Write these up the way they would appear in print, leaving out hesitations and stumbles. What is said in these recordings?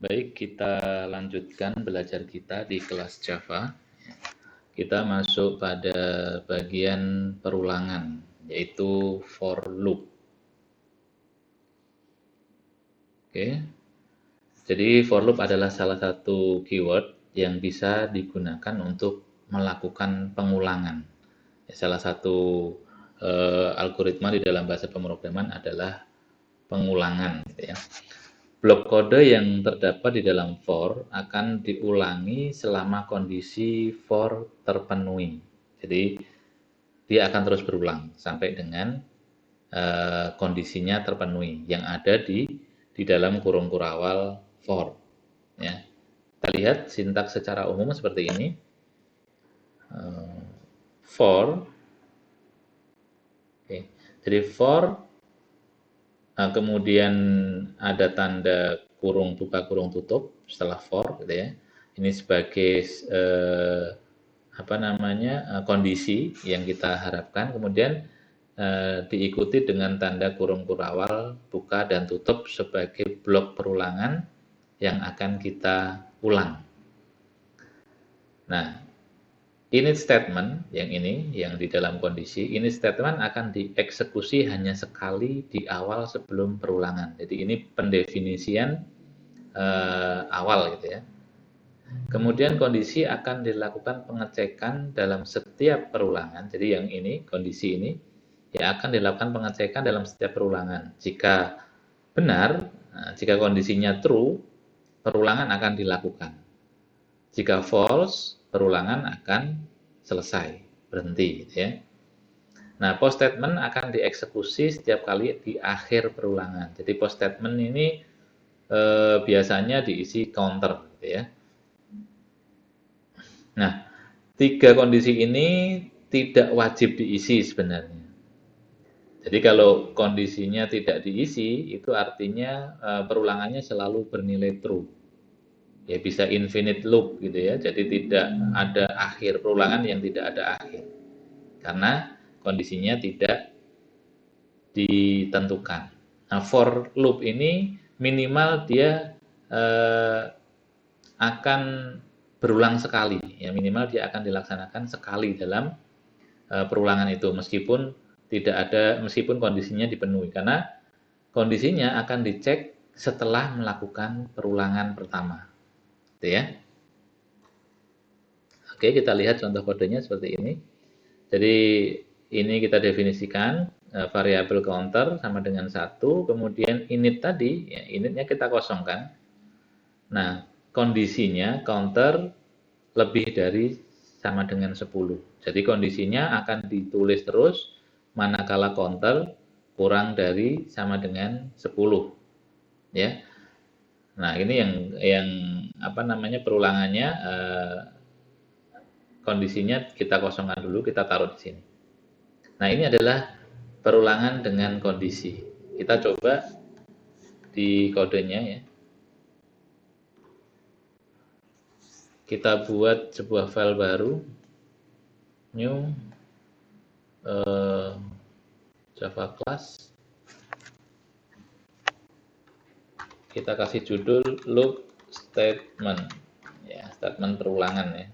Baik, kita lanjutkan belajar kita di kelas Java. Kita masuk pada bagian perulangan, yaitu for loop. Oke. Jadi for loop adalah salah satu keyword yang bisa digunakan untuk melakukan pengulangan. Salah satu algoritma di dalam bahasa pemrograman adalah pengulangan, gitu ya. Blok kode yang terdapat di dalam for akan diulangi selama kondisi for terpenuhi. Jadi dia akan terus berulang sampai dengan kondisinya terpenuhi yang ada di dalam kurung kurawal for. Ya. Kita lihat sintaks secara umum seperti ini. For, okay. Jadi for, kemudian ada tanda kurung buka kurung tutup setelah for, gitu ya. Ini sebagai kondisi yang kita harapkan. Kemudian diikuti dengan tanda kurung kurawal buka dan tutup sebagai blok perulangan yang akan kita ulang. Nah, init statement yang di dalam kondisi init statement akan dieksekusi hanya sekali di awal sebelum perulangan. Jadi ini pendefinisian awal, gitu ya. Kemudian kondisi akan dilakukan pengecekan dalam setiap perulangan. Jadi yang ini, kondisi ini, ya akan dilakukan pengecekan dalam setiap perulangan. Jika benar, jika kondisinya true, perulangan akan dilakukan. Jika false, perulangan akan selesai, berhenti, gitu ya. Nah, post statement akan dieksekusi setiap kali di akhir perulangan. Jadi post statement ini biasanya diisi counter, gitu ya. Nah, 3 kondisi ini tidak wajib diisi sebenarnya. Jadi kalau kondisinya tidak diisi, itu artinya perulangannya selalu bernilai true. Ya bisa infinite loop gitu ya. Jadi tidak ada akhir, perulangan yang tidak ada akhir. Karena kondisinya tidak ditentukan. Nah, for loop ini minimal dia akan berulang sekali, ya minimal dia akan dilaksanakan sekali dalam perulangan itu meskipun kondisinya dipenuhi, karena kondisinya akan dicek setelah melakukan perulangan pertama, gitu ya. Oke, kita lihat contoh kodenya seperti ini. Jadi ini kita definisikan variabel counter sama dengan 1, kemudian init tadi, ya, initnya kita kosongkan. Nah, kondisinya counter lebih dari sama dengan 10. Jadi kondisinya akan ditulis terus manakala counter kurang dari sama dengan 10. Ya. Nah, ini yang perulangannya kondisinya kita kosongkan dulu, kita taruh di sini. Nah, ini adalah perulangan dengan kondisi. Kita coba di kodenya ya. Kita buat sebuah file baru, new Java class. Kita kasih judul loop statement, ya statement perulangan ya.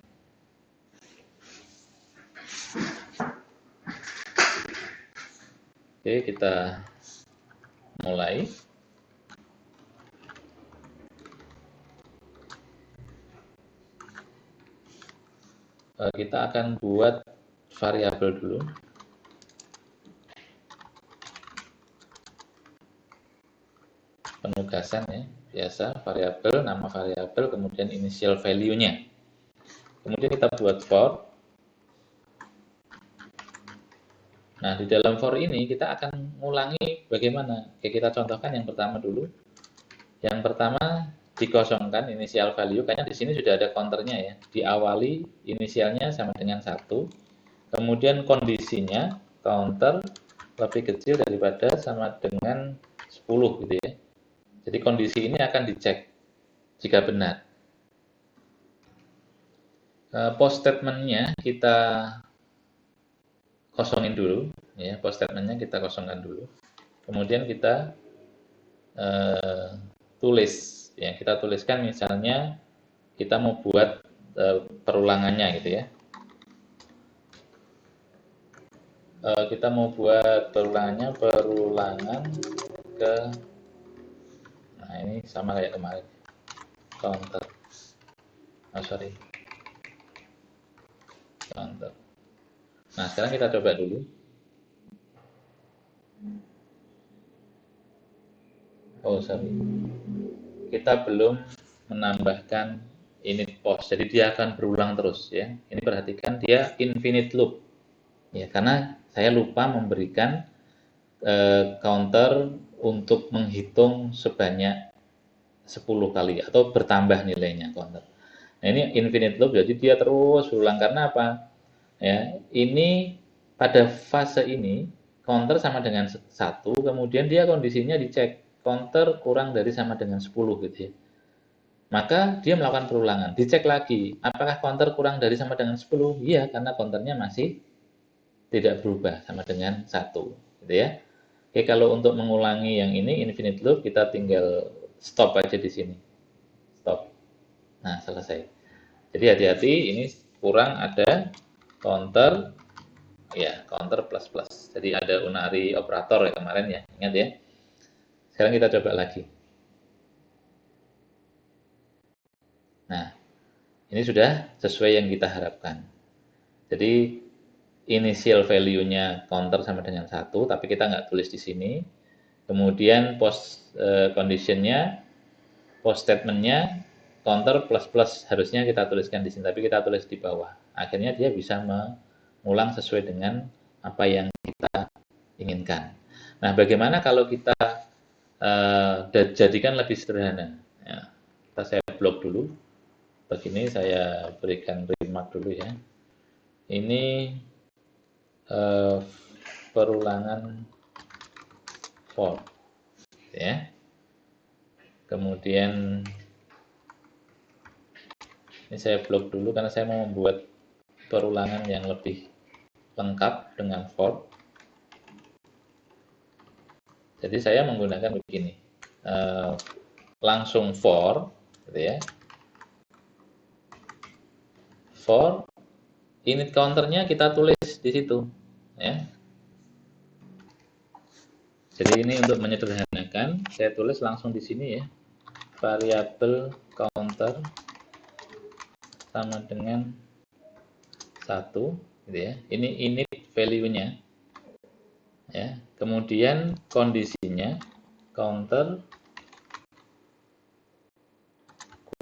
Oke, kita mulai. Kita akan buat variabel dulu. Penugasan ya, biasa variabel, nama variabel, kemudian initial value-nya. Kemudian kita buat for. Nah, di dalam for ini kita akan mengulangi bagaimana. Oke, kita contohkan yang pertama dulu. Yang pertama dikosongkan initial value, kayaknya di sini sudah ada counternya ya. Diawali inisialnya sama dengan 1. Kemudian kondisinya counter lebih kecil daripada sama dengan 10 gitu ya. Jadi kondisi ini akan dicek jika benar. Post statement-nya kita kosongin dulu ya, post statement-nya kita kosongkan dulu. Kemudian kita tulis Ya, kita tuliskan misalnya kita mau buat perulangannya gitu ya. Kita mau buat perulangan ke, nah ini sama kayak kemarin, counter, counter. Nah, sekarang kita coba dulu. Oh, sorry. Kita belum menambahkan init post, jadi dia akan berulang terus ya. Ini perhatikan dia infinite loop. Ya, karena saya lupa memberikan counter untuk menghitung sebanyak 10 kali atau bertambah nilainya counter. Nah, ini infinite loop, jadi dia terus berulang. Karena apa? Ya, ini pada fase ini counter sama dengan 1, kemudian dia kondisinya dicek, counter kurang dari sama dengan 10 gitu ya. Maka dia melakukan perulangan, dicek lagi, apakah counter kurang dari sama dengan 10? Iya, karena counternya masih tidak berubah sama dengan 1 gitu ya. Oke, kalau untuk mengulangi yang ini infinite loop, kita tinggal stop aja di sini. Stop. Nah, selesai. Jadi hati-hati, ini kurang ada counter, ya, counter plus plus. Jadi ada unary operator ya kemarin ya, ingat ya. Sekarang kita coba lagi. Nah, ini sudah sesuai yang kita harapkan. Jadi initial value-nya counter sama dengan 1, tapi kita nggak tulis di sini. Kemudian post condition-nya, post statement-nya counter plus plus, harusnya kita tuliskan di sini, tapi kita tulis di bawah. Akhirnya dia bisa mengulang sesuai dengan apa yang kita inginkan. Nah, bagaimana kalau kita jadikan lebih sederhana? Ya, saya blok dulu. Begini saya berikan remark dulu ya. Ini perulangan for, ya. Kemudian ini saya blok dulu karena saya mau membuat perulangan yang lebih lengkap dengan for. Jadi saya menggunakan begini, langsung for, gitu ya. For init counternya kita tulis di situ, ya. Jadi ini untuk menyederhanakan, saya tulis langsung di sini ya, variabel counter sama dengan 1, gitu ya. Ini init value-nya, ya. Kemudian kondisinya counter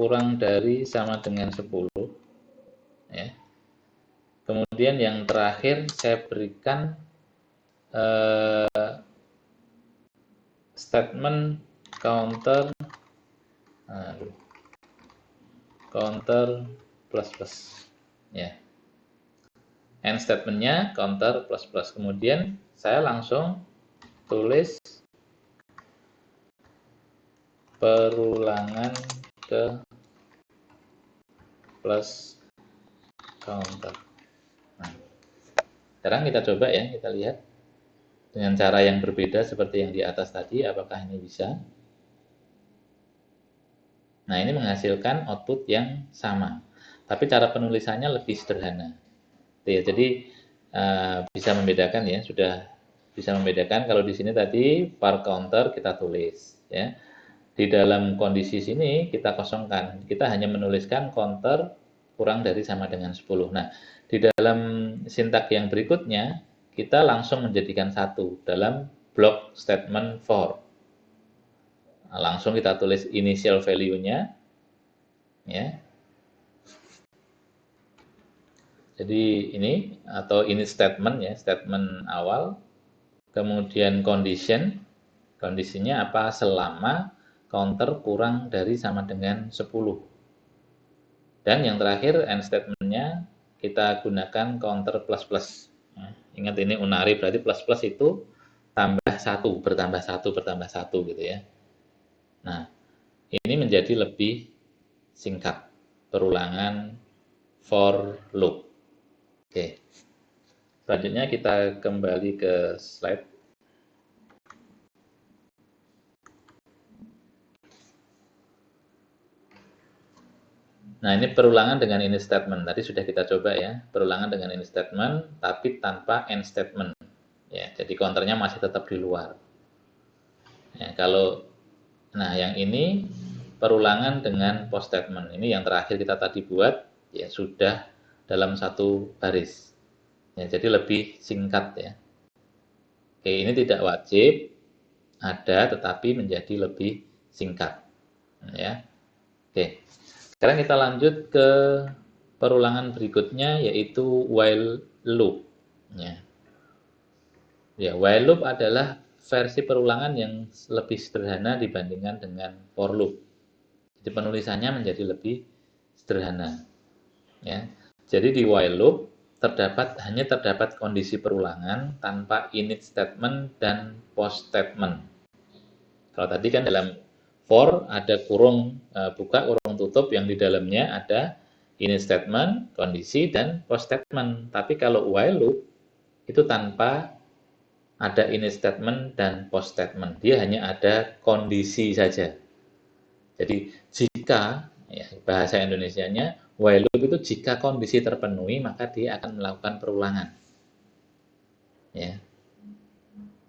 kurang dari sama dengan 10, ya. Kemudian yang terakhir saya berikan statement counter counter plus plus, ya. End statementnya counter plus plus. Kemudian saya langsung tulis perulangan ke plus counter. Nah, sekarang kita coba ya, kita lihat dengan cara yang berbeda seperti yang di atas tadi, apakah ini bisa? Nah, ini menghasilkan output yang sama, tapi cara penulisannya lebih sederhana. Ya, jadi bisa membedakan ya, sudah bisa membedakan. Kalau di sini tadi var counter kita tulis ya. Di dalam kondisi sini kita kosongkan. Kita hanya menuliskan counter kurang dari sama dengan 10. Nah, di dalam sintak yang berikutnya kita langsung menjadikan satu dalam block statement for. Nah, langsung kita tulis initial value-nya ya. Jadi ini atau ini statement ya, statement awal. Kemudian condition, kondisinya apa? Selama counter kurang dari sama dengan 10. Dan yang terakhir end statement-nya kita gunakan counter plus plus. Ingat ini unary, berarti plus plus itu tambah satu, bertambah satu, bertambah satu gitu ya. Nah, ini menjadi lebih singkat perulangan for loop. Oke. Selanjutnya kita kembali ke slide. Nah, ini perulangan dengan init statement. Tadi sudah kita coba ya, perulangan dengan init statement, tapi tanpa end statement. Ya, jadi counternya masih tetap di luar. Ya, nah yang ini perulangan dengan post statement. Ini yang terakhir kita tadi buat, ya sudah dalam satu baris. Ya, jadi lebih singkat ya. Oke, ini tidak wajib ada, tetapi menjadi lebih singkat. Ya, oke. Sekarang kita lanjut ke perulangan berikutnya, yaitu while loop. Ya, while loop adalah versi perulangan yang lebih sederhana dibandingkan dengan for loop. Jadi penulisannya menjadi lebih sederhana. Ya, jadi di while loop hanya terdapat kondisi perulangan tanpa init statement dan post statement. Kalau tadi kan dalam for ada kurung buka, kurung tutup, yang di dalamnya ada init statement, kondisi, dan post statement. Tapi kalau while loop itu tanpa ada init statement dan post statement. Dia hanya ada kondisi saja. Jadi jika, ya, bahasa Indonesianya, while loop itu jika kondisi terpenuhi maka dia akan melakukan perulangan. Ya.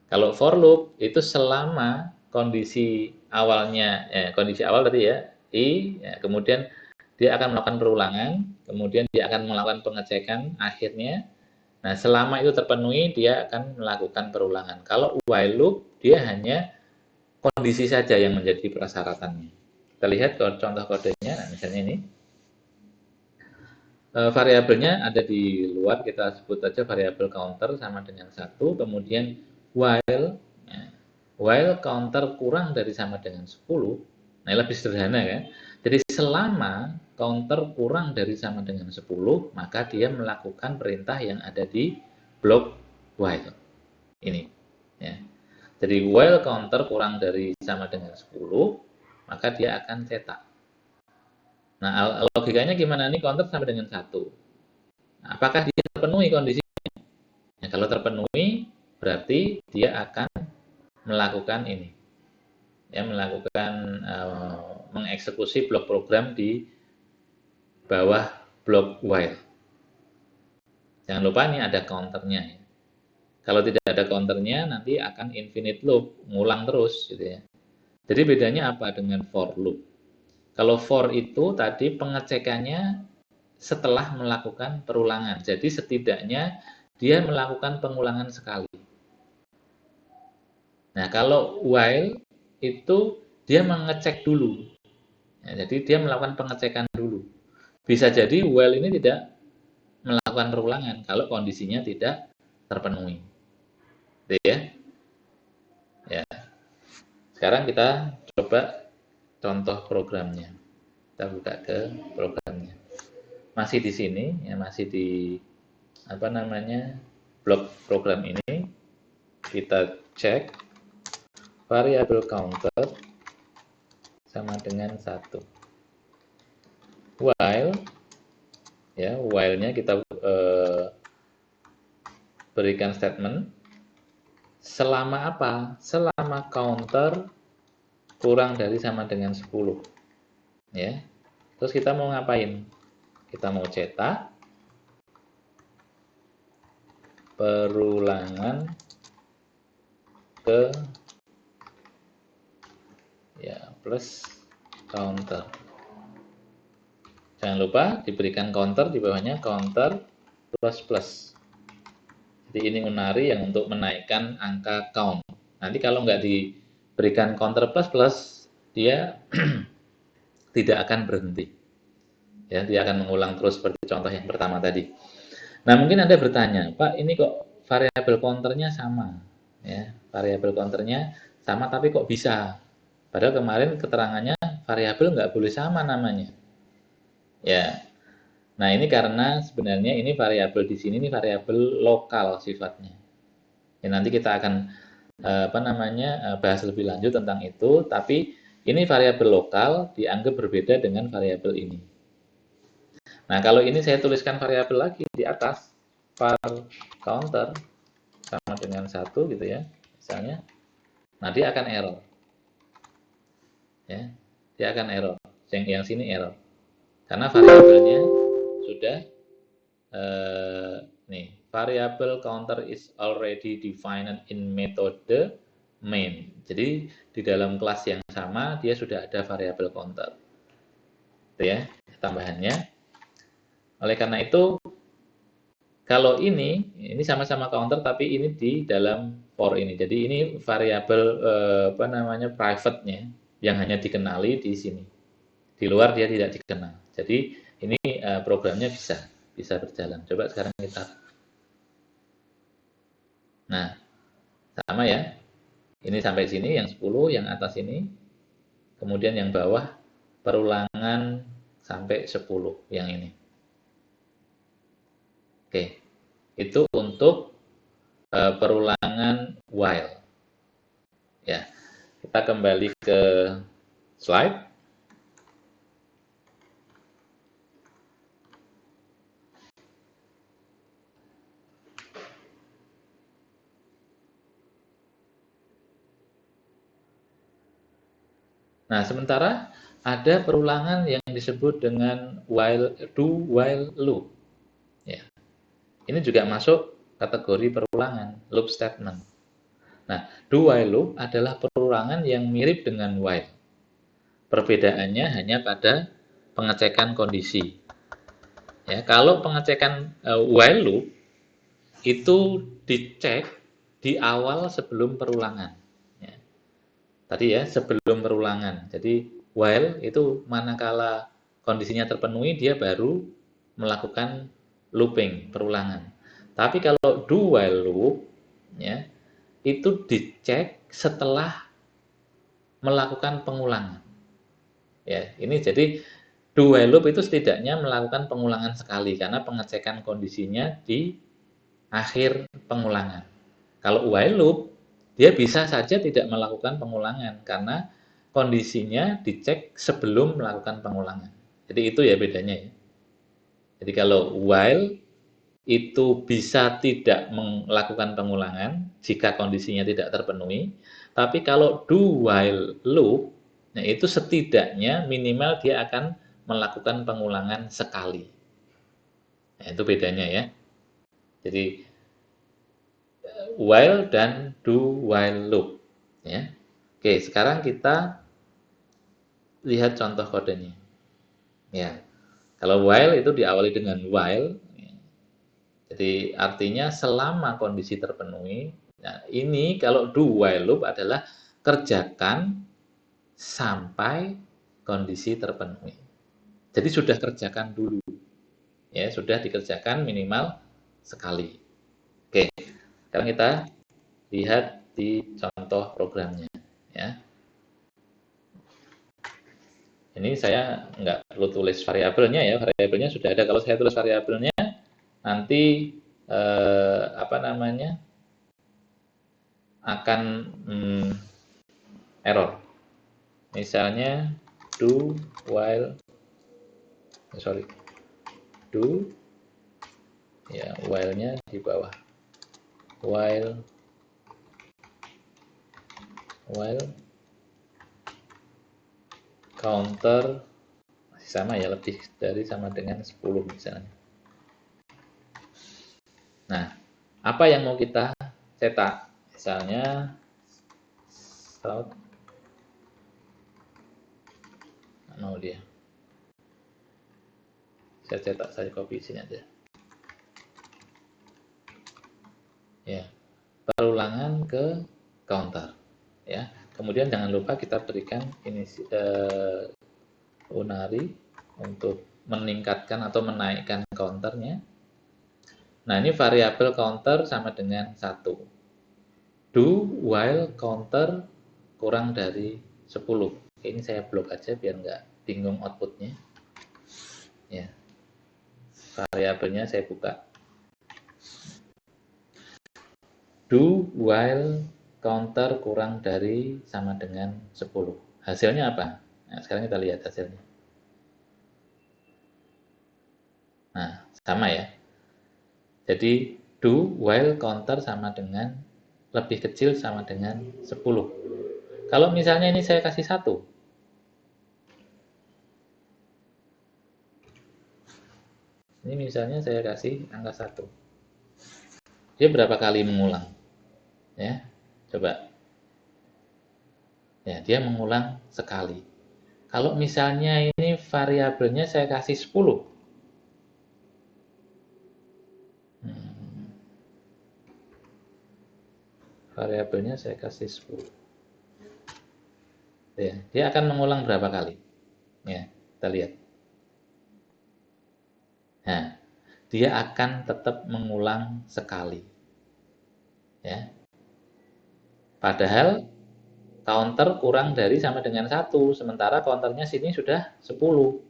Kalau for loop itu selama kondisi awalnya, kondisi awal tadi ya, I, ya, kemudian dia akan melakukan perulangan, kemudian dia akan melakukan pengecekan akhirnya. Nah, selama itu terpenuhi dia akan melakukan perulangan. Kalau while loop dia hanya kondisi saja yang menjadi persyaratannya. Kita lihat contoh kodenya. Nah, misalnya ini variabelnya ada di luar, kita sebut saja variabel counter sama dengan 1, kemudian while, ya, while counter kurang dari sama dengan 10, nah lebih sederhana kan. Jadi selama counter kurang dari sama dengan 10, maka dia melakukan perintah yang ada di blok while. Ini. Ya. Jadi while counter kurang dari sama dengan 10, maka dia akan cetak. Nah, logikanya gimana nih, counter sampai dengan 1. Nah, apakah dia terpenuhi kondisinya? Nah, kalau terpenuhi, berarti dia akan melakukan ini. Ya, melakukan mengeksekusi blok program di bawah blok while. Jangan lupa ini ada counternya. Ya. Kalau tidak ada counternya, nanti akan infinite loop, ngulang terus gitu ya. Jadi bedanya apa dengan for loop? Kalau for itu tadi pengecekannya setelah melakukan perulangan. Jadi setidaknya dia melakukan pengulangan sekali. Nah, kalau while itu dia mengecek dulu. Ya, jadi dia melakukan pengecekan dulu. Bisa jadi while ini tidak melakukan perulangan kalau kondisinya tidak terpenuhi. Gitu ya. Ya. Sekarang kita coba contoh programnya. Kita buka ke programnya. Masih di sini, ya masih di apa namanya blok program ini. Kita cek variabel counter sama dengan 1. While, ya while-nya kita berikan statement selama apa? Selama counter kurang dari sama dengan 10. Ya. Terus kita mau ngapain? Kita mau cetak perulangan ke ya plus counter. Jangan lupa diberikan counter di bawahnya, counter plus plus. Jadi ini unari yang untuk menaikkan angka count. Nanti kalau nggak diberikan counter plus plus, dia tidak akan berhenti. Ya, dia akan mengulang terus seperti contoh yang pertama tadi. Nah, mungkin Anda bertanya, Pak, ini kok variabel counternya sama? Ya, variabel counternya sama tapi kok bisa? Padahal kemarin keterangannya variabel nggak boleh sama namanya. Ya, nah ini karena sebenarnya ini variabel di sini ini variabel lokal sifatnya. Ya, nanti kita akan bahas lebih lanjut tentang itu. Tapi ini variabel lokal dianggap berbeda dengan variabel ini. Nah, kalau ini saya tuliskan variabel lagi di atas, var counter sama dengan 1 gitu ya, misalnya. Nah, dia akan error. Ya, dia akan error. Yang sini error. Karena variabelnya sudah nih, variable counter is already defined in method main. Jadi di dalam kelas yang sama dia sudah ada variabel counter. Itu ya, tambahannya. Oleh karena itu kalau ini sama-sama counter tapi ini di dalam for ini. Jadi ini variabel apa namanya private-nya yang hanya dikenali di sini. Di luar dia tidak dikenal. Jadi ini programnya bisa berjalan. Coba sekarang kita. Nah, sama ya. Ini sampai sini yang 10, yang atas ini. Kemudian yang bawah perulangan sampai 10 yang ini. Oke. Itu untuk perulangan while. Ya. Kita kembali ke slide. Nah, sementara ada perulangan yang disebut dengan do while loop. Ya. Ini juga masuk kategori perulangan, loop statement. Nah, do while loop adalah perulangan yang mirip dengan while. Perbedaannya hanya pada pengecekan kondisi. Ya, kalau pengecekan while loop itu dicek di awal sebelum perulangan. Ya. Tadi ya, sebelum perulangan. Jadi while itu manakala kondisinya terpenuhi dia baru melakukan looping, perulangan. Tapi kalau do while loop ya, itu dicek setelah melakukan pengulangan. Ya, ini jadi do while loop itu setidaknya melakukan pengulangan sekali karena pengecekan kondisinya di akhir pengulangan. Kalau while loop dia bisa saja tidak melakukan pengulangan karena kondisinya dicek sebelum melakukan pengulangan. Jadi itu ya bedanya ya. Jadi kalau while itu bisa tidak melakukan pengulangan jika kondisinya tidak terpenuhi, tapi kalau do while loop, nah itu setidaknya minimal dia akan melakukan pengulangan sekali. Nah, itu bedanya ya. Jadi while dan do while loop ya. Oke, sekarang kita lihat contoh kodenya. Ya. Kalau while itu diawali dengan while. Jadi artinya selama kondisi terpenuhi. Nah, ini kalau do while loop adalah kerjakan sampai kondisi terpenuhi. Jadi sudah kerjakan dulu. Ya, sudah dikerjakan minimal sekali. Oke. Sekarang kita lihat di contoh programnya ya. Ini saya nggak perlu tulis variabelnya ya, variabelnya sudah ada. Kalau saya tulis variabelnya, nanti apa namanya akan error. Misalnya do while, do ya while-nya di bawah, while counter masih sama ya, lebih dari sama dengan 10 misalnya. Nah, apa yang mau kita cetak? Misalnya start, mau dia. Saya cetak, saya copy sini aja. Ya, perulangan ke counter. Ya, kemudian jangan lupa kita berikan ini unary untuk meningkatkan atau menaikkan counternya. Nah, ini variabel counter sama dengan 1. Do while counter kurang dari 10. Ini saya blok aja biar nggak bingung outputnya. Ya, variabelnya saya buka. Do while counter kurang dari sama dengan 10. Hasilnya apa? Nah, sekarang kita lihat hasilnya. Nah, sama ya. Jadi do while counter sama dengan lebih kecil sama dengan 10. Kalau misalnya ini saya kasih 1. Ini misalnya saya kasih angka 1. Dia berapa kali mengulang? Ya, coba. Ya, dia mengulang sekali. Kalau misalnya ini variabelnya saya kasih 10. Variabelnya saya kasih 10. Ya, dia akan mengulang berapa kali? Ya, kita lihat. Nah, dia akan tetap mengulang sekali. Ya. Padahal counter kurang dari sama dengan 1, sementara counternya sini sudah 10.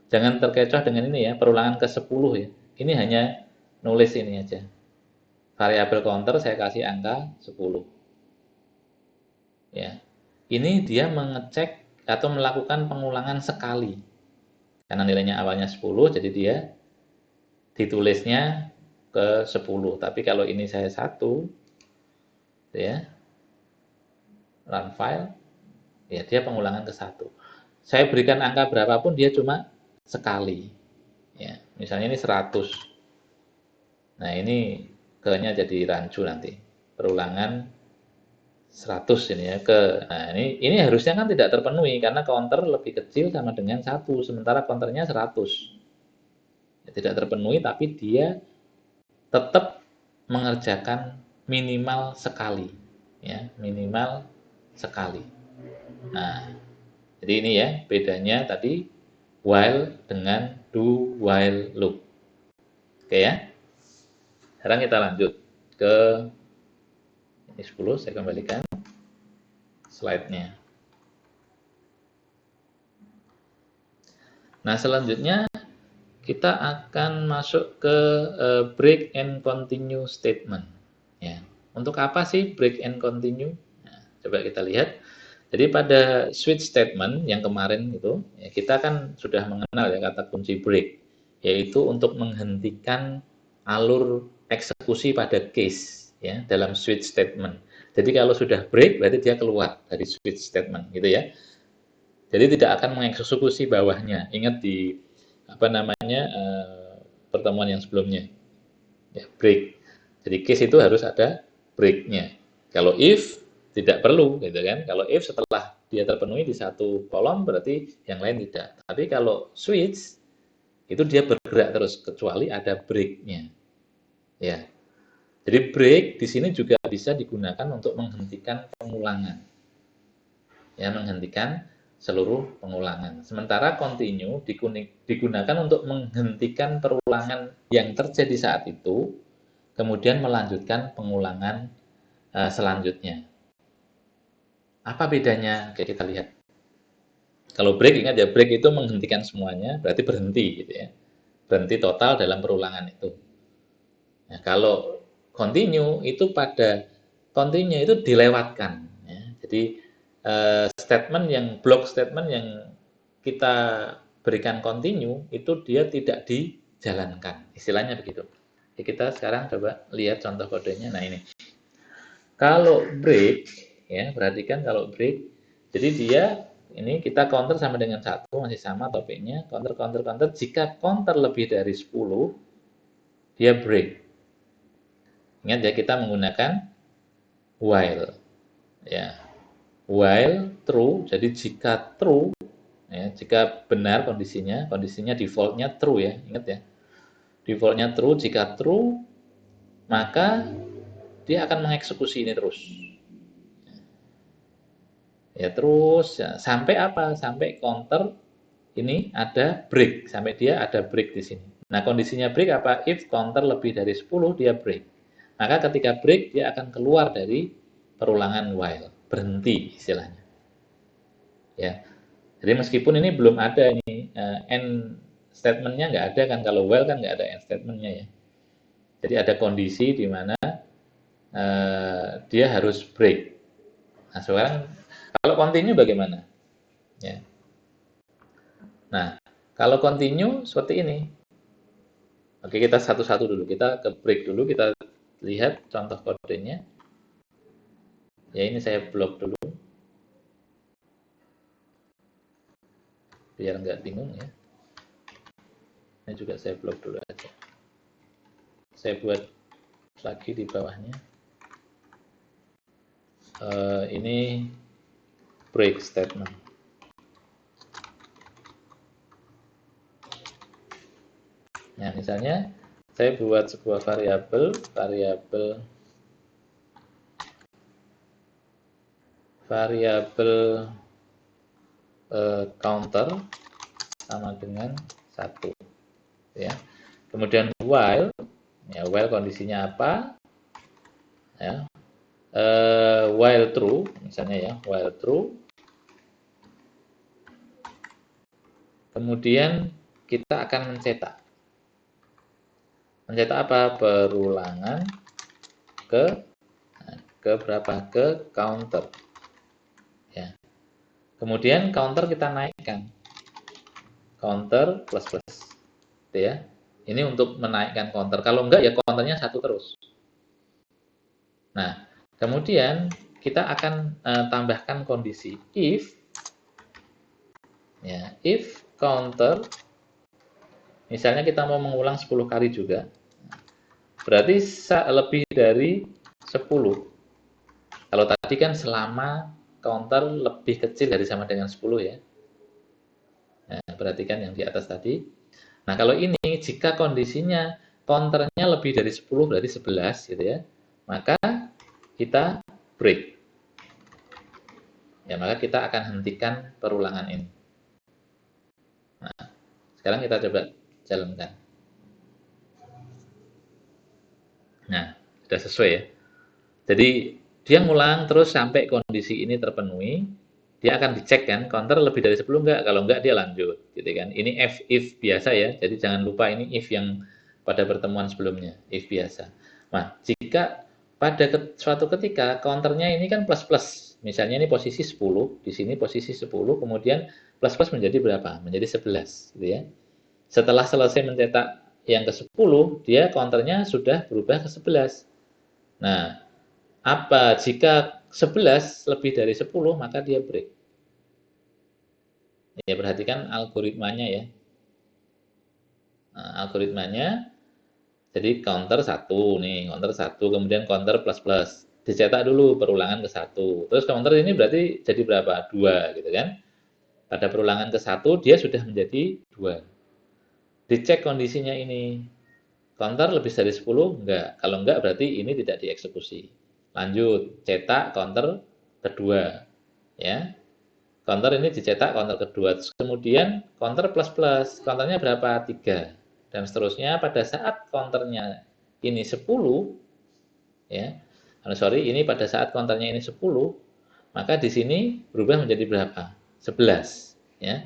Jangan terkecoh dengan ini ya, perulangan ke-10 ya. Ini hanya nulis ini aja. Variabel counter saya kasih angka 10. Ya. Ini dia mengecek atau melakukan pengulangan sekali. Karena nilainya awalnya 10, jadi dia ditulisnya ke 10. Tapi kalau ini saya 1, ya, run file, ya dia pengulangan ke 1. Saya berikan angka berapapun dia cuma sekali. Ya, misalnya ini 100. Nah, ini ke-nya jadi rancu nanti. Perulangan 100 ini ya ke. Nah, ini harusnya kan tidak terpenuhi karena counter lebih kecil sama dengan 1, sementara counternya 100. Ya, tidak terpenuhi tapi dia tetap mengerjakan minimal sekali. Ya, minimal sekali. Nah, jadi ini ya bedanya tadi while dengan do while loop. Oke ya. Sekarang kita lanjut ke ini 10, saya kembalikan slide-nya. Nah, selanjutnya kita akan masuk ke break and continue statement. Ya. Untuk apa sih break and continue? Nah, coba kita lihat. Jadi pada switch statement yang kemarin itu, ya, kita kan sudah mengenal ya kata kunci break, yaitu untuk menghentikan alur eksekusi pada case ya dalam switch statement. Jadi kalau sudah break berarti dia keluar dari switch statement gitu ya. Jadi tidak akan mengeksekusi bawahnya. Ingat di apa namanya pertemuan yang sebelumnya. Ya, break. Jadi case itu harus ada breaknya. Kalau if tidak perlu gitu kan. Kalau if setelah dia terpenuhi di satu kolom berarti yang lain tidak. Tapi kalau switch itu dia bergerak terus kecuali ada breaknya. Ya. Jadi break di sini juga bisa digunakan untuk menghentikan pengulangan. Ya, menghentikan seluruh pengulangan. Sementara continue digunakan untuk menghentikan perulangan yang terjadi saat itu, kemudian melanjutkan pengulangan selanjutnya. Apa bedanya? Oke, kita lihat. Kalau break, ingat ya, break itu menghentikan semuanya, berarti berhenti gitu ya. Berhenti total dalam perulangan itu. Nah, kalau continue itu pada continue itu dilewatkan. Ya. Jadi block statement yang kita berikan continue itu dia tidak dijalankan. Istilahnya begitu. Jadi kita sekarang coba lihat contoh kodenya. Nah ini. Kalau break, ya perhatikan kalau break, jadi dia ini kita counter sama dengan 1, masih sama topiknya, counter, counter, counter. Jika counter lebih dari 10, dia break. Ingat ya, kita menggunakan while. Ya, while true, jadi jika true, ya, jika benar kondisinya defaultnya true ya, ingat ya. Defaultnya true, jika true, maka dia akan mengeksekusi ini terus. Ya terus ya, sampai apa? Sampai counter ini ada break, sampai dia ada break di sini. Nah, kondisinya break apa? If counter lebih dari 10 dia break. Maka ketika break dia akan keluar dari perulangan while, berhenti istilahnya. Ya. Jadi meskipun ini belum ada ini end statementnya nggak ada kan, kalau while kan nggak ada end statementnya ya. Jadi ada kondisi di mana dia harus break. Nah, sekarang kalau continue bagaimana? Ya. Nah, kalau continue seperti ini. Oke, kita satu-satu dulu. Kita ke break dulu, kita lihat contoh kodenya. Ya, ini saya blok dulu. Biar nggak bingung ya. Ini juga saya blok dulu aja. Saya buat lagi di bawahnya. Ini break statement. Nah, misalnya saya buat sebuah variabel counter sama dengan 1, ya. Kemudian while, ya, while kondisinya apa? Ya, while true, misalnya ya, while true. Kemudian kita akan mencetak apa? Perulangan ke berapa? Ke counter. Ya. Kemudian counter kita naikkan, counter plus plus, gitu ya. Ini untuk menaikkan counter. Kalau enggak ya counternya 1 terus. Nah, kemudian kita akan tambahkan kondisi if, ya, if counter, misalnya kita mau mengulang 10 kali juga, berarti lebih dari 10. Kalau tadi kan selama counter lebih kecil dari sama dengan 10 ya. Nah, perhatikan yang di atas tadi. Nah, kalau ini jika kondisinya counternya lebih dari 10 berarti 11 gitu ya. Maka kita break. Ya, maka kita akan hentikan perulangan ini. Nah, sekarang kita coba jalankan. Nah, sudah sesuai ya. Jadi dia ngulang terus sampai kondisi ini terpenuhi, dia akan dicek kan, counter lebih dari 10 enggak, kalau enggak dia lanjut, gitu kan. Ini if biasa ya, jadi jangan lupa ini if yang pada pertemuan sebelumnya, if biasa. Nah, jika pada suatu ketika counternya ini kan plus-plus, misalnya ini posisi 10, di sini posisi 10, kemudian plus-plus menjadi berapa? Menjadi 11, gitu ya. Setelah selesai mencetak yang ke-10, dia counternya sudah berubah ke 11. Nah, apa jika 11 lebih dari 10 maka dia break. Ya, perhatikan algoritmanya ya. Nah, algoritmanya jadi counter 1 nih, counter 1 kemudian counter plus plus. Dicetak dulu perulangan ke 1. Terus counter ini berarti jadi berapa? 2 gitu kan. Pada perulangan ke 1 dia sudah menjadi 2. Dicek kondisinya ini. Counter lebih dari 10? Enggak. Kalau enggak berarti ini tidak dieksekusi. Lanjut, cetak counter kedua. Ya. Counter ini dicetak counter kedua. Terus kemudian counter plus plus. Counternya berapa? 3. Dan seterusnya pada saat counternya ini 10, ya. Sorry, ini pada saat counternya ini 10, maka di sini berubah menjadi berapa? 11, ya.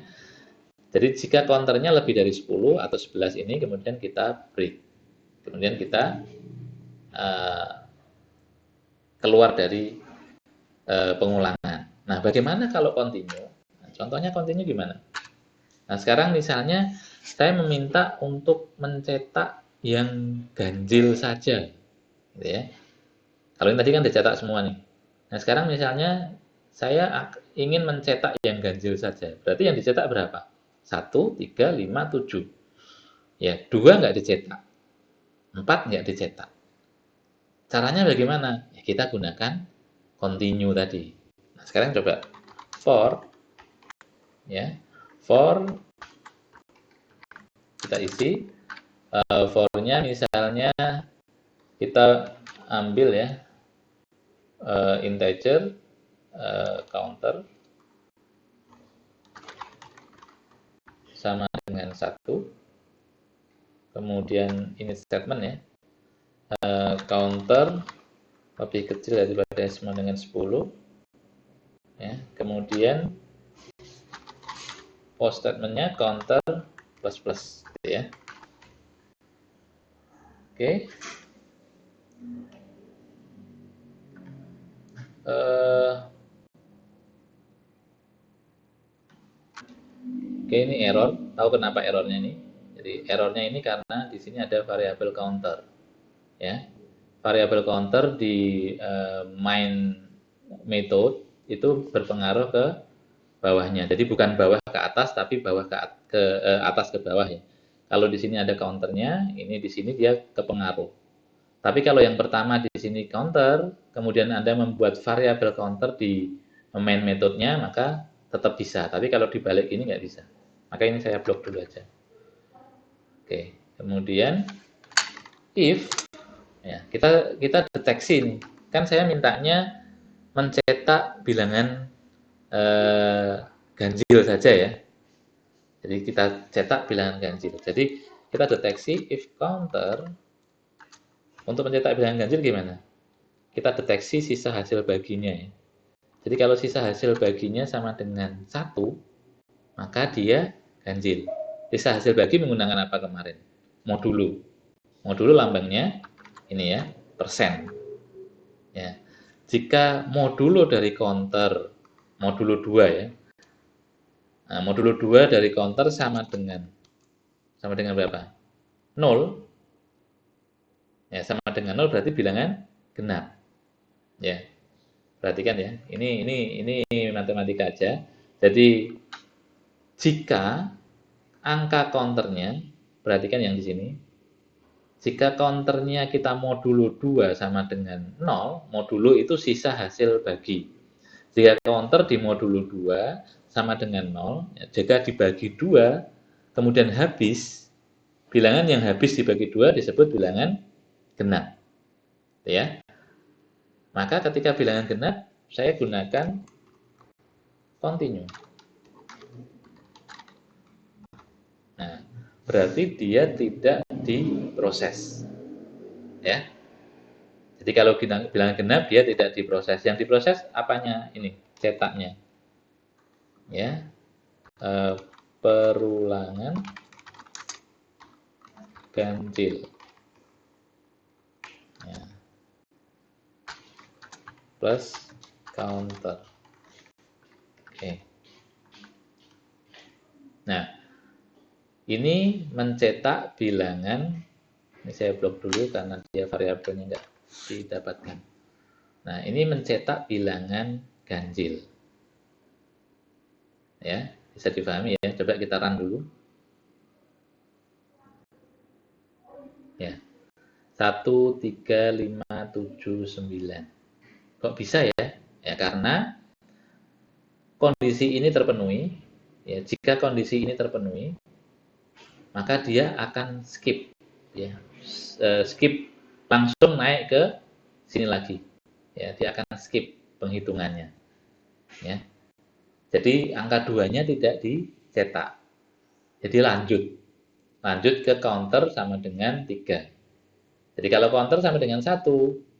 Jadi jika counternya lebih dari 10 atau 11 ini kemudian kita break. Kemudian kita keluar dari pengulangan. Nah, bagaimana kalau continue? Nah, contohnya continue gimana? Nah, sekarang misalnya saya meminta untuk mencetak yang ganjil saja, gitu ya. Kalau ini tadi kan dicetak semua nih. Nah, sekarang misalnya saya ingin mencetak yang ganjil saja. Berarti yang dicetak berapa? 1, 3, 5, 7. Ya, 2 nggak dicetak. 4 nggak dicetak. Caranya bagaimana? Ya, kita gunakan continue tadi. Nah, sekarang coba for, ya, for kita isi for-nya misalnya kita ambil ya integer counter sama dengan 1, kemudian ini statement ya, counter lebih kecil daripada sama dengan 10, ya. Kemudian post statementnya counter plus plus, gitu ya. Oke. Oke, ini error. Tahu kenapa errornya ini? Jadi errornya ini karena di sini ada variabel counter, ya. Variabel counter di main method itu berpengaruh ke bawahnya. Jadi bukan bawah ke atas, tapi bawah ke atas ke bawah ya. Kalau di sini ada counternya, ini di sini dia kepengaruh. Tapi kalau yang pertama di sini counter, kemudian Anda membuat variabel counter di main metodenya, maka tetap bisa. Tapi kalau dibalik ini nggak bisa. Maka ini saya blok dulu aja. Oke, kemudian if ya, kita deteksi nih. Kan saya mintanya mencetak bilangan ganjil saja ya. Jadi kita cetak bilangan ganjil. Jadi kita deteksi if counter untuk mencetak bilangan ganjil gimana? Kita deteksi sisa hasil baginya ya. Jadi kalau sisa hasil baginya sama dengan 1, maka dia ganjil. Sisa hasil bagi menggunakan apa kemarin? Modulo. Modulo lambangnya ini ya, persen. Ya. Jika modulo dari counter modulo 2 ya. Nah, modulo 2 dari counter sama dengan berapa? 0. Ya, sama dengan 0 berarti bilangan genap. Ya. Perhatikan ya. Ini matematika aja. Jadi jika angka counternya, perhatikan yang di sini. Jika counternya kita modulo 2 sama dengan 0, modulo itu sisa hasil bagi. Jika counter di modulo 2 sama dengan 0, jika dibagi 2, kemudian habis, bilangan yang habis dibagi 2 disebut bilangan genap. Ya. Maka ketika bilangan genap, saya gunakan continue. Nah, berarti dia tidak diproses. Ya. Jadi kalau bilangan genap dia tidak diproses. Yang diproses apanya ini? Cetaknya. Ya. Perulangan ganjil. Ya. Plus counter. Oke. Nah, ini mencetak bilangan, ini saya blok dulu karena dia variabelnya enggak didapatkan. Nah, ini mencetak bilangan ganjil. Ya, bisa dipahami ya. Coba kita run dulu. Ya. 1, 3, 5, 7, 9. Kok bisa ya? Ya karena kondisi ini terpenuhi. Ya, jika kondisi ini terpenuhi, maka dia akan skip. Ya, skip langsung naik ke sini lagi. Ya, dia akan skip penghitungannya. Ya. Jadi angka 2-nya tidak dicetak. Jadi lanjut ke counter sama dengan 3. Jadi kalau counter sama dengan 1,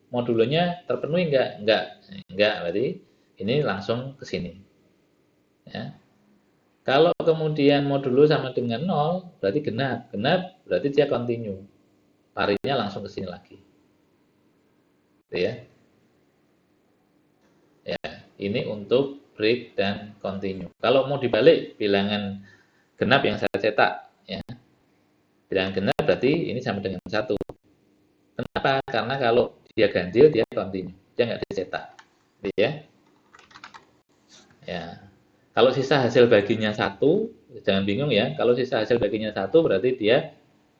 modulonya terpenuhi enggak? Enggak, berarti ini langsung ke sini. Ya. Kalau kemudian modulo sama dengan 0, berarti genap. Genap berarti dia continue. Larinya langsung ke sini lagi. Gitu ya. Ya, ini untuk break dan continue. Kalau mau dibalik bilangan genap yang saya cetak, ya. Bilangan genap berarti ini sama dengan 1. Kenapa? Karena kalau dia ganjil, dia continue. Dia nggak dicetak. Gitu ya. Ya. Kalau sisa hasil baginya 1, jangan bingung ya. Kalau sisa hasil baginya 1 berarti dia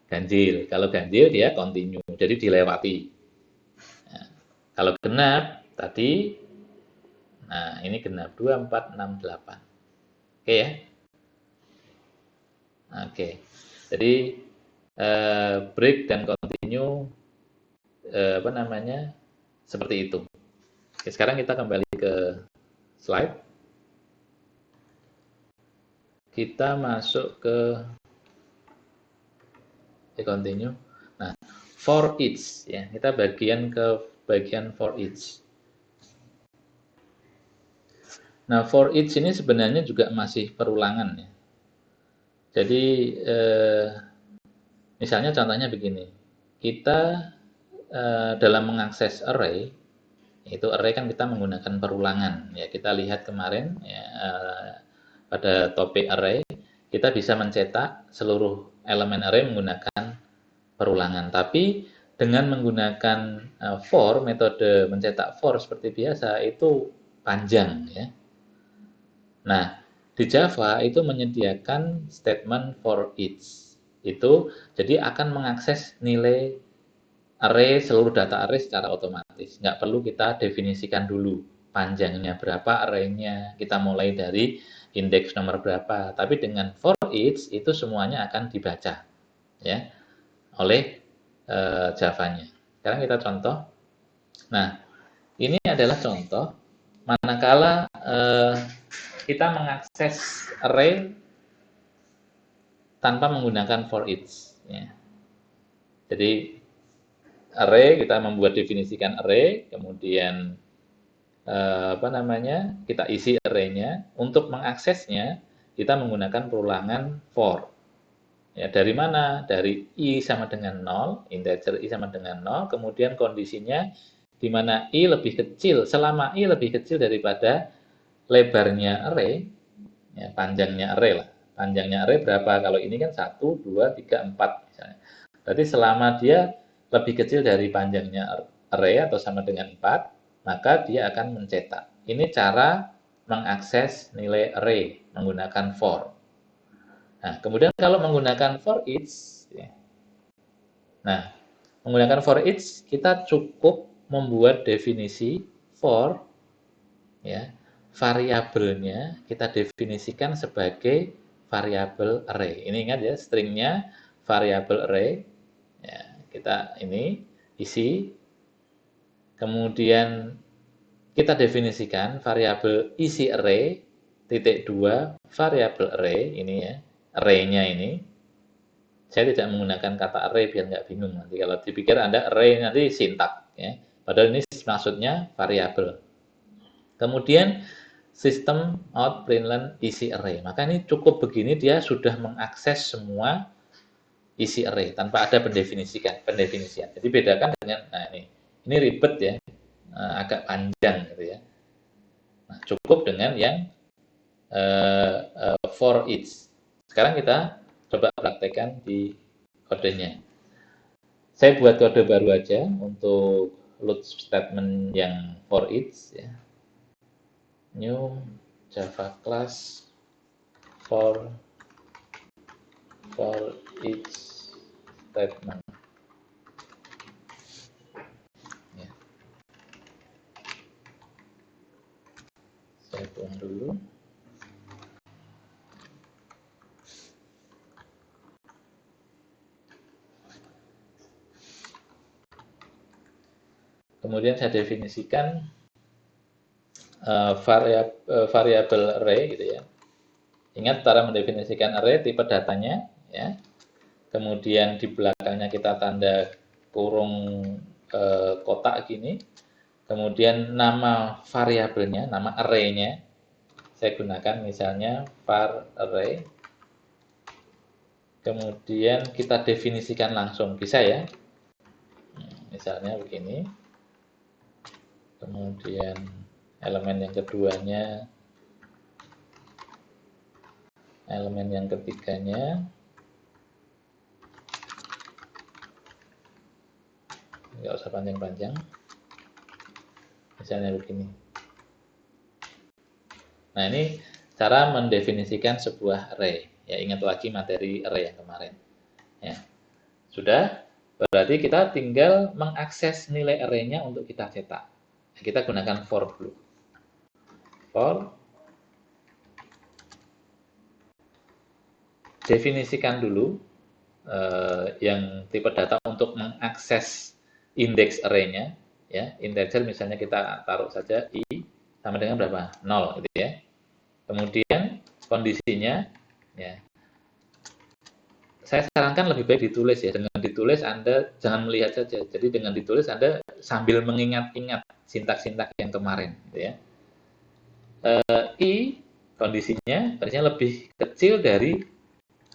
ganjil. Kalau ganjil dia continue. Jadi dilewati. Nah, kalau genap tadi, nah ini genap 2, 4, 6, 8. Oke ya. Oke. Jadi break dan continue seperti itu. Oke, sekarang kita kembali ke slide. Kita masuk ke continue. Nah, for each ya, kita bagian for each. Nah, for each ini sebenarnya juga masih perulangan ya. Jadi misalnya contohnya begini. Kita dalam mengakses array, itu array kan kita menggunakan perulangan ya. Kita lihat kemarin ya, pada topik array kita bisa mencetak seluruh elemen array menggunakan perulangan. Tapi dengan menggunakan for, metode mencetak for seperti biasa itu panjang ya. Nah, di Java itu menyediakan statement for each. Itu jadi akan mengakses nilai array, seluruh data array secara otomatis. Nggak perlu kita definisikan dulu panjangnya berapa array-nya, kita mulai dari indeks nomor berapa. Tapi dengan for each itu semuanya akan dibaca ya oleh Java-nya. Sekarang kita contoh. Nah, ini adalah contoh manakala kita mengakses array tanpa menggunakan for each. Ya. Jadi array kita membuat definisikan array, kemudian kita isi array-nya. Untuk mengaksesnya kita menggunakan perulangan for. Ya, dari mana? Dari i sama dengan 0, integer i sama dengan 0, kemudian kondisinya di mana i lebih kecil, selama i lebih kecil daripada lebarnya array, ya, panjangnya array lah. Panjangnya array berapa? Kalau ini kan 1, 2, 3, 4 misalnya. Berarti selama dia lebih kecil dari panjangnya array atau sama dengan 4, maka dia akan mencetak. Ini cara mengakses nilai array menggunakan for. Nah, kemudian kalau menggunakan for each, ya. Nah, menggunakan for each kita cukup membuat definisi for, ya, variabelnya kita definisikan sebagai variabel array. Ini ingat ya, stringnya variabel array. Ya, kita ini isi, kemudian kita definisikan variabel isi array titik 2 variabel array ini ya. Array-nya ini, saya tidak menggunakan kata array biar nggak bingung nanti. Kalau dipikir Anda array nanti sintak, ya. Padahal ini maksudnya variabel. Kemudian sistem out println isi array. Maka ini cukup begini dia sudah mengakses semua isi array tanpa ada pendefinisian. Jadi bedakan dengan, nah ini ribet ya, agak panjang gitu ya. Nah, cukup dengan yang for each. Sekarang kita coba praktekkan di kodenya. Saya buat kode baru aja untuk load statement yang for each. Ya. New Java class for each statement. Ya. Saya buang dulu. Kemudian saya definisikan variabel array gitu ya. Ingat cara mendefinisikan array, tipe datanya ya. Kemudian di belakangnya kita tanda kurung kotak gini. Kemudian nama variabelnya, nama array-nya saya gunakan misalnya var array. Kemudian kita definisikan langsung, bisa ya. Misalnya begini. Kemudian elemen yang keduanya, elemen yang ketiganya, nggak usah panjang-panjang, misalnya begini. Nah, ini cara mendefinisikan sebuah array. Ya, ingat lagi materi array yang kemarin. Ya, sudah. Berarti kita tinggal mengakses nilai array-nya untuk kita cetak. Kita gunakan for dulu. For definisikan dulu yang tipe data untuk mengakses indeks array-nya, ya. Integer misalnya kita taruh saja i sama dengan berapa? 0 gitu ya. Kemudian kondisinya ya. Saya sarankan lebih baik ditulis ya. Dengan ditulis Anda jangan melihat saja. Jadi dengan ditulis Anda sambil mengingat-ingat sintak-sintak yang kemarin gitu ya. I kondisinya harusnya lebih kecil dari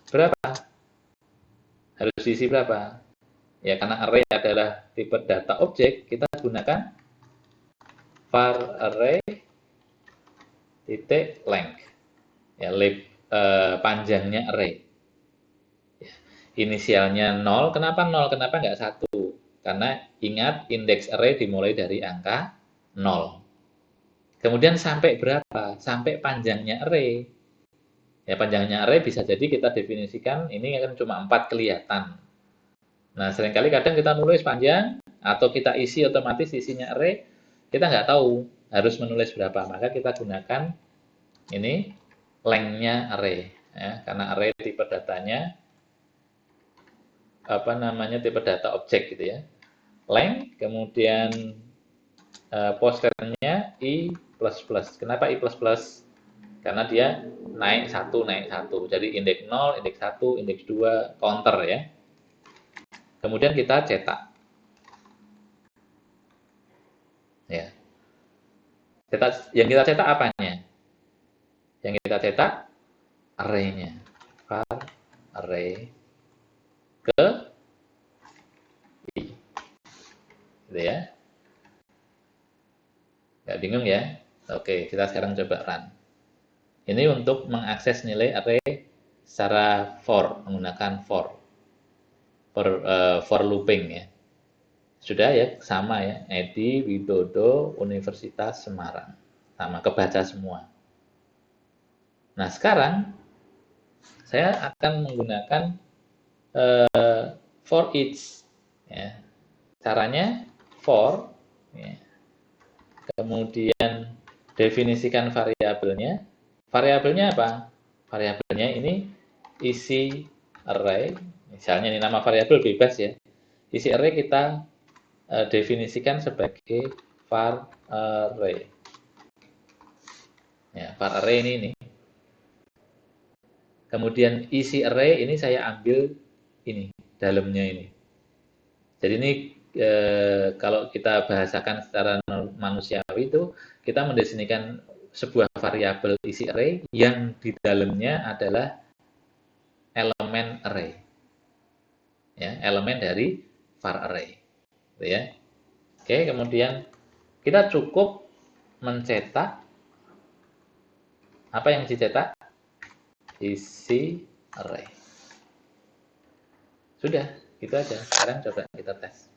berapa? Harus diisi berapa? Ya, karena array adalah tipe data objek, kita gunakan var array titik length. Ya, panjangnya array. Ya, inisialnya 0, kenapa 0? Kenapa nggak 1? Karena ingat indeks array dimulai dari angka 0. Kemudian sampai berapa? Sampai panjangnya array. Ya, panjangnya array bisa jadi kita definisikan ini kan cuma 4 kelihatan. Nah, seringkali kadang kita nulis panjang atau kita isi otomatis isinya array, kita nggak tahu harus menulis berapa. Maka kita gunakan ini length-nya array. Ya, karena array tipe datanya apa namanya, tipe data objek gitu ya. Length, kemudian posternya i++. Kenapa i++? Karena dia naik satu. Jadi indeks 0, indeks 1, indeks 2, counter ya. Kemudian kita cetak. Ya. Yang kita cetak apanya? Yang kita cetak array-nya. Var array ke i. Gitu ya. Nggak bingung ya? Oke, kita sekarang coba run. Ini untuk mengakses nilai array secara for, menggunakan for looping ya. Sudah ya, sama ya. Edi Widodo Universitas Semarang. Sama, kebaca semua. Nah, sekarang saya akan menggunakan for each. Ya. Caranya for, ya. Kemudian definisikan variabelnya. Variabelnya apa? Variabelnya ini isi array. Misalnya ini nama variabel bebas ya. Isi array kita definisikan sebagai var array. Ya, var array ini. Kemudian isi array ini saya ambil ini, dalamnya ini. Jadi ini kalau kita bahasakan secara manusiawi itu, kita mendefinisikan sebuah variabel isi array yang di dalamnya adalah elemen array. Ya, elemen dari var array. Gitu ya. Oke, kemudian kita cukup mencetak apa yang dicetak? Isi array. Sudah, gitu aja. Sekarang coba kita tes.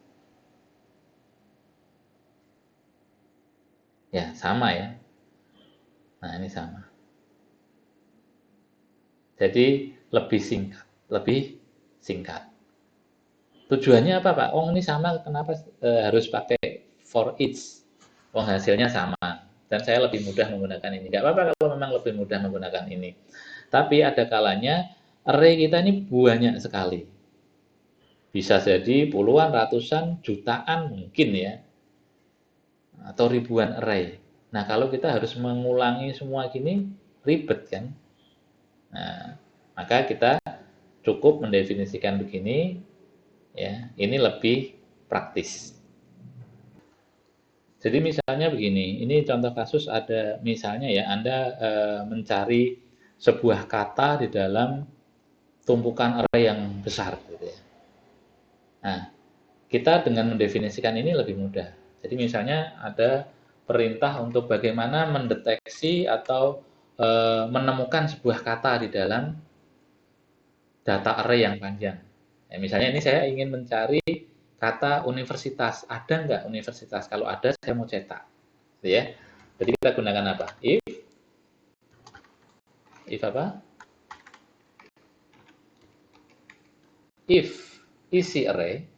Ya, sama ya. Nah, ini sama. Jadi lebih singkat. Tujuannya apa, Pak? Oh, ini sama, kenapa harus pakai for each? Oh, hasilnya sama. Dan saya lebih mudah menggunakan ini. Nggak apa-apa kalau memang lebih mudah menggunakan ini. Tapi ada kalanya array kita ini banyak sekali. Bisa jadi puluhan, ratusan, jutaan mungkin ya. Atau ribuan array. Nah, kalau kita harus mengulangi semua gini, ribet kan? Nah, maka kita cukup mendefinisikan begini, ya, ini lebih praktis. Jadi misalnya begini, ini contoh kasus ada misalnya ya, Anda mencari sebuah kata di dalam tumpukan array yang besar gitu ya. Nah, kita dengan mendefinisikan ini lebih mudah. Jadi misalnya ada perintah untuk bagaimana mendeteksi atau menemukan sebuah kata di dalam data array yang panjang. Ya, misalnya ini saya ingin mencari kata universitas. Ada nggak universitas? Kalau ada, saya mau cetak. Gitu ya. Jadi kita gunakan apa? If apa? If isi array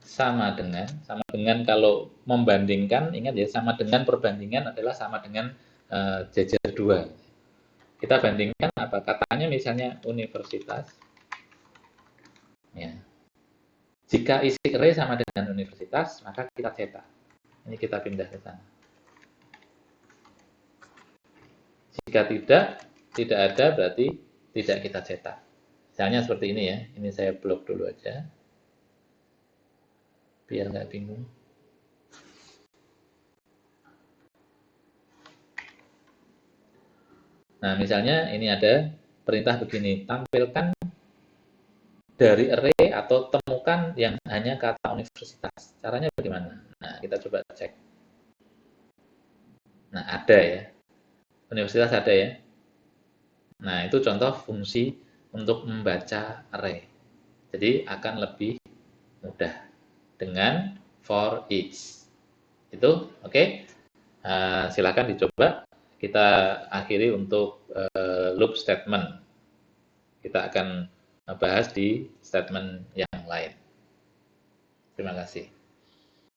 sama dengan kalau membandingkan, ingat ya, sama dengan perbandingan adalah sama dengan jajar 2. Kita bandingkan apa? Katanya misalnya universitas. Ya. Jika isi array sama dengan universitas, maka kita cetak. Ini kita pindah ke sana. Jika tidak ada berarti tidak kita cetak. Misalnya seperti ini ya. Ini saya blok dulu aja. Biar nggak bingung. Nah, misalnya ini ada perintah begini, tampilkan dari array atau temukan yang hanya kata universitas. Caranya bagaimana? Nah, kita coba cek. Nah, ada ya. Universitas ada ya. Nah, itu contoh fungsi untuk membaca array. Jadi akan lebih mudah dengan for each. Itu oke. Silakan dicoba. kita akhiri untuk loop statement. Kita akan bahas di statement yang lain. Terima kasih.